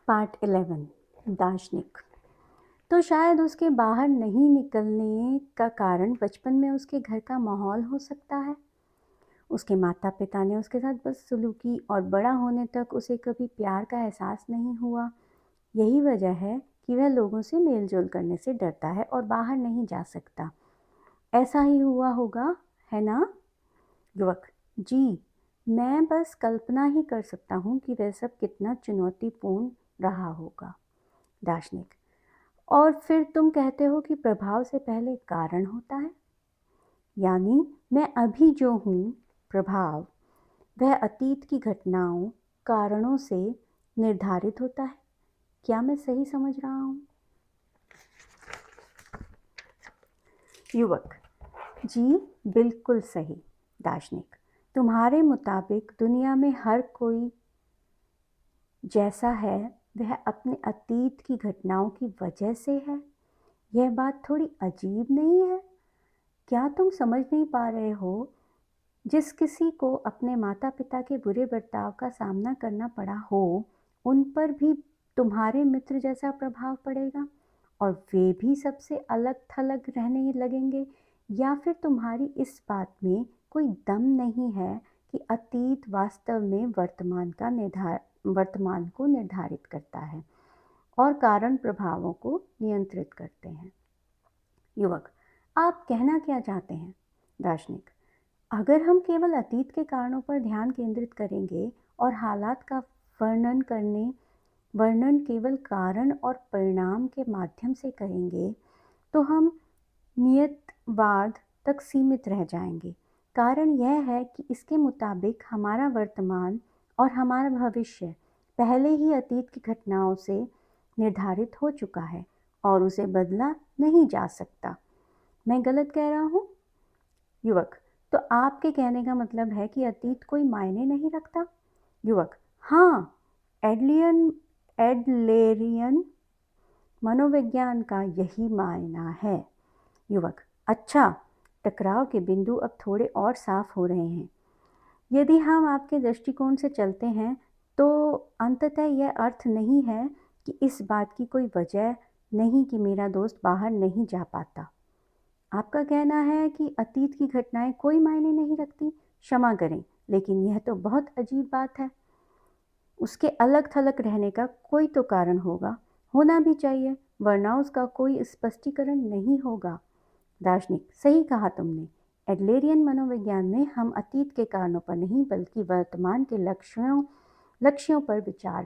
Part 11 दार्शनिक। तो शायद उसके बाहर नहीं निकलने का कारण बचपन में उसके घर का माहौल हो सकता है। उसके माता पिता ने उसके साथ बदसलूकी की और बड़ा होने तक उसे कभी प्यार का एहसास नहीं हुआ। यही वजह है कि वह लोगों से मेल जोल करने से डरता है और बाहर नहीं जा सकता। ऐसा ही हुआ होगा, है ना? युवक: जी, मैं बस कल्पना ही कर सकता हूँ कि वह सब कितना चुनौतीपूर्ण रहा होगा। दार्शनिक: और फिर तुम कहते हो कि प्रभाव से पहले कारण होता है? यानी मैं अभी जो हूँ, प्रभाव, वह अतीत की घटनाओं, कारणों से निर्धारित होता है। क्या मैं सही समझ रहा हूँ? युवक: जी, बिल्कुल सही। दार्शनिक: तुम्हारे मुताबिक दुनिया में हर कोई जैसा है वह अपने अतीत की घटनाओं की वजह से है। यह बात थोड़ी अजीब नहीं है? क्या तुम समझ नहीं पा रहे हो? जिस किसी को अपने माता पिता के बुरे बर्ताव का सामना करना पड़ा हो, उन पर भी तुम्हारे मित्र जैसा प्रभाव पड़ेगा और वे भी सबसे अलग थलग रहने लगेंगे। या फिर तुम्हारी इस बात में कोई दम नहीं है कि अतीत वास्तव में वर्तमान को निर्धारित करता है और कारण प्रभावों को नियंत्रित करते हैं? युवक: आप कहना क्या चाहते हैं? दार्शनिक: अगर हम केवल अतीत के कारणों पर ध्यान केंद्रित करेंगे और हालात का वर्णन केवल कारण और परिणाम के माध्यम से करेंगे, तो हम नियतवाद तक सीमित रह जाएंगे। कारण यह है कि इसके मुताबिक हमारा वर्तमान और हमारा भविष्य पहले ही अतीत की घटनाओं से निर्धारित हो चुका है और उसे बदला नहीं जा सकता। मैं गलत कह रहा हूँ? युवक: तो आपके कहने का मतलब है कि अतीत कोई मायने नहीं रखता? युवक: हाँ, एडलेरियन मनोविज्ञान का यही मायना है। युवक: अच्छा, टकराव के बिंदु अब थोड़े और साफ हो रहे हैं। यदि हम आपके दृष्टिकोण से चलते हैं, तो अंततः यह अर्थ नहीं है कि इस बात की कोई वजह नहीं कि मेरा दोस्त बाहर नहीं जा पाता। आपका कहना है कि अतीत की घटनाएं कोई मायने नहीं रखती। क्षमा करें, लेकिन यह तो बहुत अजीब बात है। उसके अलग थलग रहने का कोई तो कारण होगा, होना भी चाहिए, वरना उसका कोई स्पष्टीकरण नहीं होगा। दार्शनिक: सही कहा तुमने। एडलेरियन मनोविज्ञान में हम अतीत के कारणों पर नहीं बल्कि वर्तमान के लक्ष्यों पर विचार